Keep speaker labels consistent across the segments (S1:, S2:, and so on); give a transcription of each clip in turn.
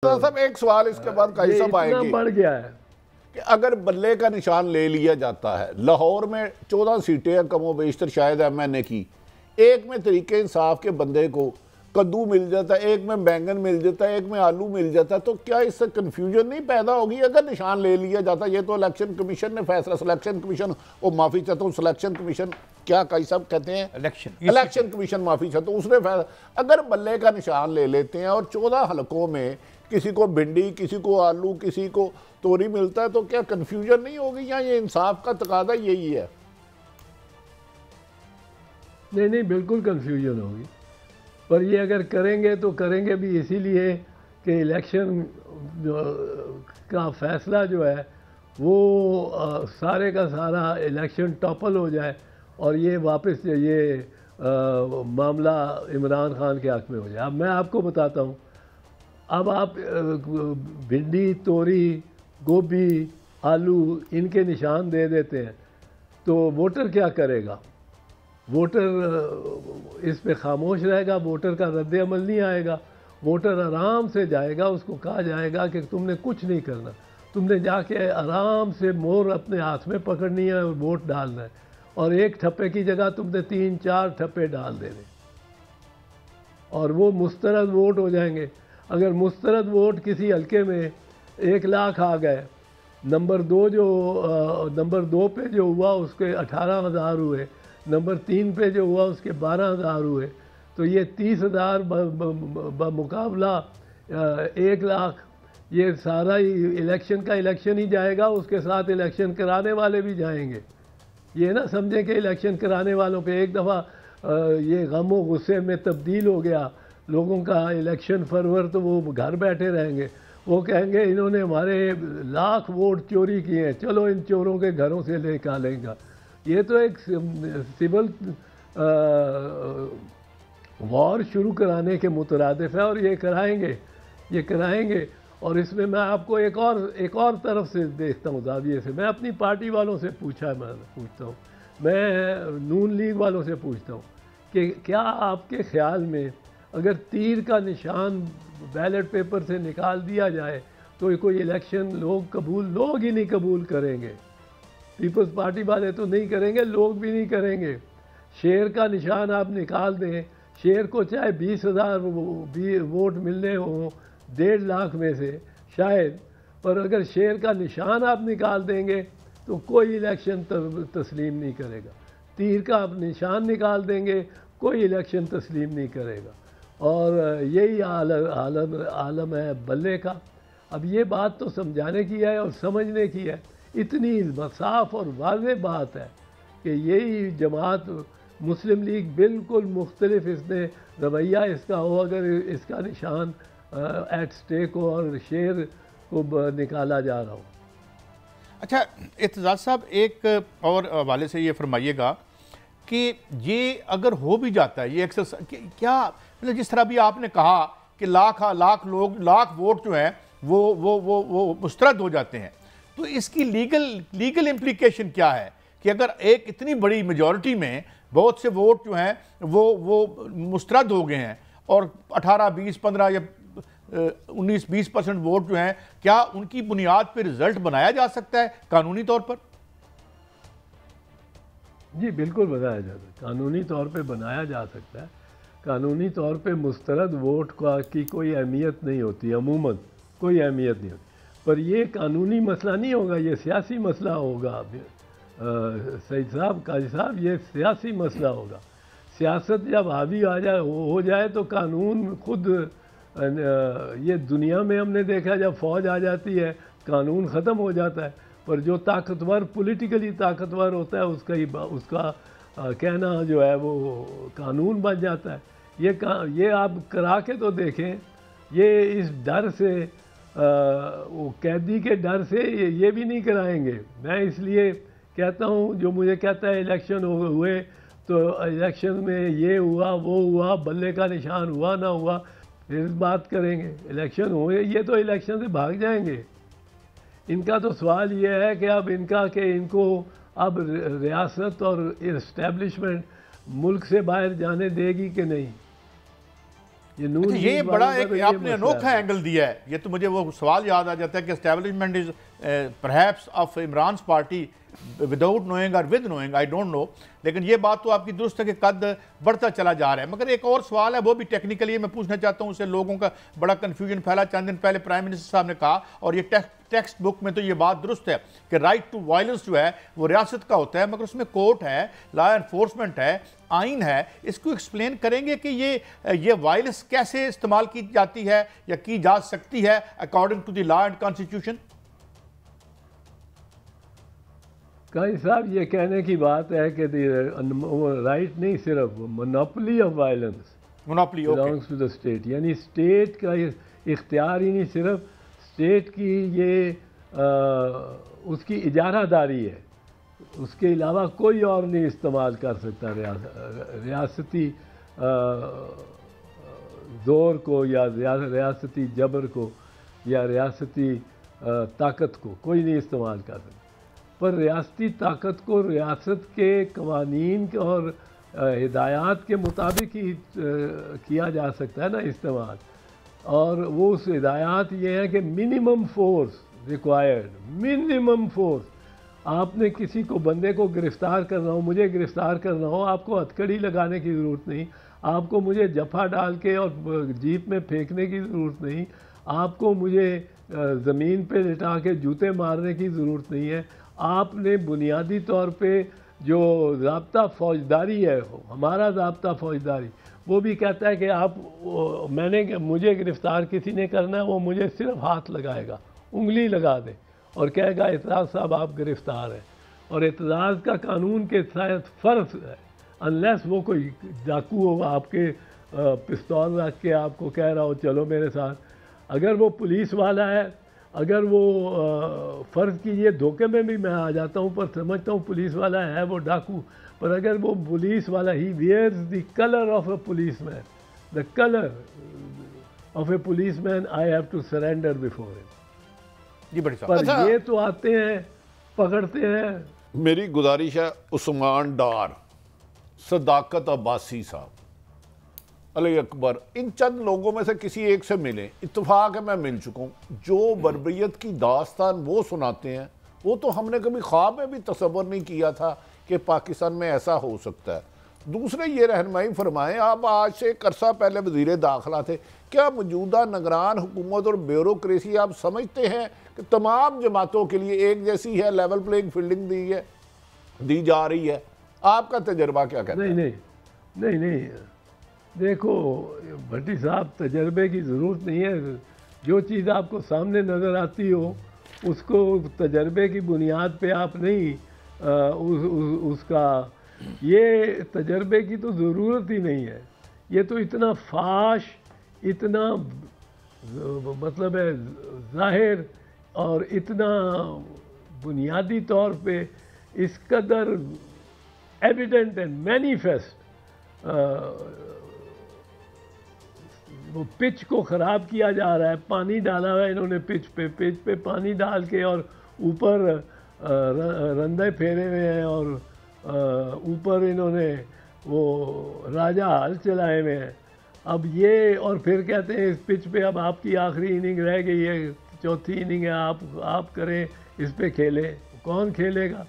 S1: तो साहब एक सवाल इसके बाद काई साहब आएंगे,
S2: बढ़ गया है
S1: कि अगर बल्ले का निशान ले लिया जाता है, लाहौर में 14 सीटें हैं कमो बेशतर शायद MNA की, एक में तरीके इंसाफ के बंदे को कद्दू मिल जाता है, एक में बैंगन मिल जाता है, एक में आलू मिल जाता है, तो क्या इससे कंफ्यूजन नहीं पैदा होगी अगर निशान ले लिया जाता? ये तो इलेक्शन कमीशन ने फैसला, सिलेक्शन कमीशन, वो माफी चाहता हूँ, सिलेक्शन कमीशन क्या काई साहब कहते हैं, इलेक्शन कमीशन, माफी चाहता हूँ, उसने फैसला, अगर बल्ले का निशान ले लेते हैं और 14 हलकों में किसी को भिंडी, किसी को आलू, किसी को तोरी मिलता है, तो क्या कंफ्यूजन नहीं होगी? या ये इंसाफ का तकादा यही है?
S2: नहीं, बिल्कुल कंफ्यूजन होगी, पर ये अगर करेंगे तो करेंगे भी इसीलिए कि इलेक्शन का फैसला जो है वो सारे का सारा इलेक्शन टॉपल हो जाए और ये वापस ये मामला इमरान खान के हक में हो जाए। अब मैं आपको बताता हूँ, अब आप भिंडी, तोरी, गोभी, आलू इनके निशान दे देते हैं तो वोटर क्या करेगा? वोटर इस पे खामोश रहेगा, वोटर का रद्द अमल नहीं आएगा, वोटर आराम से जाएगा, उसको कहा जाएगा कि तुमने कुछ नहीं करना, तुमने जाके आराम से मोहर अपने हाथ में पकड़नी है और वोट डालना है, और एक ठप्पे की जगह तुमने 3-4 ठप्पे डाल देने और वो मुस्तरद वोट हो जाएंगे। अगर मुस्तरद वोट किसी हल्के में 1 लाख आ गए, नंबर 2 पे जो हुआ उसके 18,000 हुए, नंबर 3 पे जो हुआ उसके 12,000 हुए, तो ये 30,000 मुकाबला 1 लाख, ये सारा ही इलेक्शन ही जाएगा, उसके साथ इलेक्शन कराने वाले भी जाएंगे। ये ना समझें कि इलेक्शन कराने वालों पे एक दफ़ा ये गम व गुस्से में तब्दील हो गया लोगों का इलेक्शन फरवर, तो वो घर बैठे रहेंगे, वो कहेंगे इन्होंने हमारे लाख वोट चोरी किए हैं, चलो इन चोरों के घरों से निकालेंगे। ये तो एक सिविल वॉर शुरू कराने के मुतरादिफ है और ये कराएंगे। और इसमें मैं आपको एक और तरफ से देखता हूँ, जाविये से। मैं अपनी पार्टी वालों से पूछता हूँ, मैं नून लीग वालों से पूछता हूँ कि क्या आपके ख्याल में अगर तीर का निशान बैलेट पेपर से निकाल दिया जाए तो कोई इलेक्शन लोग ही नहीं कबूल करेंगे? पीपल्स पार्टी वाले तो नहीं करेंगे, लोग भी नहीं करेंगे। शेर का निशान आप निकाल दें, शेर को चाहे 20,000 वोट मिलने हों 1.5 लाख में से शायद, पर अगर शेर का निशान आप निकाल देंगे तो कोई इलेक्शन तस्लीम नहीं करेगा। तीर का आप निशान निकाल देंगे, कोई इलेक्शन तस्लीम नहीं करेगा। और यही आलम है बल्ले का। अब ये बात तो समझाने की है और समझने की है, इतनी साफ और वाज़ेह बात है कि यही जमात मुस्लिम लीग बिल्कुल मुख्तलिफ इसने रवैया इसका हो अगर इसका निशान एट स्टेक हो और शेर को निकाला जा रहा हो।
S3: अच्छा एतजाज़ साहब, एक और हवाले से ये फरमाइएगा कि ये अगर हो भी जाता है ये एक्सरसाइज, क्या मतलब जिस तरह भी आपने कहा कि लाख वोट जो हैं वो मुस्तरद हो जाते हैं, तो इसकी लीगल इम्प्लीकेशन क्या है कि अगर एक इतनी बड़ी मेजॉरिटी में बहुत से वोट जो हैं वो मुस्तरद हो गए हैं और 18, 20, 15 या 19-20% वोट जो हैं, क्या उनकी बुनियाद पर रिजल्ट बनाया जा सकता है कानूनी तौर पर?
S2: जी बिल्कुल बनाया जा सकता है, कानूनी तौर पे बनाया जा सकता है। कानूनी तौर पे मुस्तरद वोट की कोई अहमियत नहीं होती, अमूमन कोई अहमियत नहीं होती, पर ये कानूनी मसला नहीं होगा, ये सियासी मसला होगा। सईद साहब, काजी साहब, ये सियासी मसला होगा। सियासत जब हावी हो जाए तो कानून खुद, ये दुनिया में हमने देखा जब फौज आ जाती है कानून ख़त्म हो जाता है, पर जो ताकतवर पॉलिटिकली ताकतवर होता है उसका कहना जो है वो कानून बन जाता है। ये आप करा के तो देखें, ये इस डर से वो कैदी के डर से ये भी नहीं कराएंगे। मैं इसलिए कहता हूँ, जो मुझे कहता है इलेक्शन हुए तो इलेक्शन में ये हुआ वो हुआ, बल्ले का निशान हुआ ना हुआ, फिर बात करेंगे। इलेक्शन हुए, ये तो इलेक्शन से भाग जाएंगे। इनका तो सवाल ये है कि अब इनको अब रियासत और इस्टेब्लिशमेंट मुल्क से बाहर जाने देगी कि नहीं। ये नून
S3: अच्छा, ये
S2: लीग
S3: बड़ा
S2: वालों का
S3: एक
S2: तो ये
S3: आपने
S2: मसला
S3: अनोखा
S2: है।
S3: एंगल दिया है। ये तो मुझे वो सवाल याद आ जाता है कि establishment is perhaps of Imran party without knowing और with knowing, I don't know. लेकिन ये बात तो आपकी दुरुस्त है कि कद बढ़ता चला जा रहा है। मगर एक और सवाल है, वो भी टेक्निकली मैं पूछना चाहता हूँ, उससे लोगों का बड़ा कन्फ्यूजन फैला। चंद दिन पहले प्राइम मिनिस्टर साहब ने कहा, और ये टेक्स्ट बुक में तो ये बात दुरुस्त है कि राइट टू वायलेंस जो है वो रियासत का होता है, मगर उसमें कोर्ट है, लॉ एनफोर्समेंट है, आइन है। इसको एक्सप्लेन करेंगे कि ये वायलेंस कैसे इस्तेमाल की जाती है या की जा सकती है according to the law and constitution?
S2: काई साहब, ये कहने की बात है कि राइट नहीं, सिर्फ monopoly of violence
S3: monopoly
S2: belongs to the state, यानी स्टेट का इख्तियार ही नहीं, सिर्फ स्टेट की ये उसकी इजारादारी है, उसके अलावा कोई और नहीं इस्तेमाल कर सकता रियासती ज़ोर को या रियासती जबर को या रियासती ताकत को कोई नहीं इस्तेमाल कर सकता। पर रियासती ताकत को रियासत के कवानीन और हिदायत के मुताबिक ही किया जा सकता है ना इस्तेमाल। और वो उस हिदायत ये है कि minimum force required, minimum force. आपने किसी को बंदे को गिरफ़्तार करना हो, मुझे गिरफ़्तार करना हो, आपको हथकड़ी लगाने की ज़रूरत नहीं, आपको मुझे जफ़ा डाल के और जीप में फेंकने की ज़रूरत नहीं, आपको मुझे ज़मीन पे लिटा के जूते मारने की ज़रूरत नहीं है। आपने बुनियादी तौर पे जो ज़ाब्ता फ़ौजदारी है, हमारा ज़ाब्ता फ़ौजदारी, वो भी कहता है कि मुझे गिरफ़्तार किसी ने करना है, वो मुझे सिर्फ हाथ लगाएगा, उंगली लगा दे और कहेगा एतराज़ साहब आप गिरफ़्तार हैं। और एतराज़ का कानून के साथ फ़र्ज है, अनलेस वो कोई डाकू हो आपके पिस्तौल रख के आपको कह रहा हो चलो मेरे साथ। अगर वो पुलिस वाला है, अगर वो फ़र्ज़ कीजिए धोखे में भी मैं आ जाता हूँ, पर समझता हूँ पुलिस वाला है वो डाकू, पर अगर वो पुलिस वाला he wears the colour of a policeman, the colour of a policeman, I have to surrender before him.
S3: जी बड़ी साहब।
S2: पर
S1: अच्छा,
S2: ये तो आते हैं, पकड़ते हैं।
S1: मेरी गुजारिश है उस्मान डार, सदाकत अब्बासी साहब, अली अकबर, इन चंद लोगों में से किसी एक से मिले। इत्तेफाक है मैं मिल चुका हूँ। जो बर्बरियत की दास्तान वो सुनाते हैं, वो तो हमने कभी ख्वाब में भी तसव्वुर नहीं किया था कि पाकिस्तान में ऐसा हो सकता है। दूसरे ये रहनुमाई फरमाएं, आप आज से एक अरसा पहले वज़ीर दाखिला थे, क्या मौजूदा निगरान हुकूमत और ब्यूरोक्रेसी आप समझते हैं कि तमाम जमातों के लिए एक जैसी है, लेवल प्लेइंग फील्डिंग दी जा रही है? आपका तजर्बा क्या कहता है?
S2: नहीं, देखो भट्टी साहब, तजर्बे की ज़रूरत नहीं है। जो चीज़ आपको सामने नज़र आती हो उसको तजर्बे की बुनियाद पे आप नहीं उसका, ये तजर्बे की तो ज़रूरत ही नहीं है। ये तो इतना फाश, इतना मतलब है ज़ाहिर और इतना बुनियादी तौर पे इस कदर एविडेंट एंड मैनिफेस्ट वो पिच को ख़राब किया जा रहा है। पानी डाला हुआ है इन्होंने पिच पे पानी डाल के, और ऊपर रंधे फेरे हुए हैं, और ऊपर इन्होंने वो राजा हल चलाए हुए हैं। अब ये, और फिर कहते हैं इस पिच पे अब आपकी आखिरी इनिंग रह गई है, चौथी इनिंग है, आप करें, इस पे खेलें। कौन खेलेगा?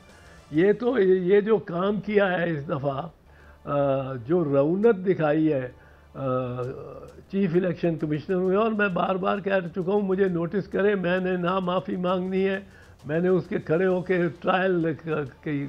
S2: ये तो ये जो काम किया है इस दफ़ा, जो रौनक दिखाई है चीफ इलेक्शन कमिश्नर हुए, और मैं बार बार कह चुका हूँ मुझे नोटिस करें, मैंने ना माफ़ी मांगनी है, मैंने उसके खड़े होकर ट्रायल की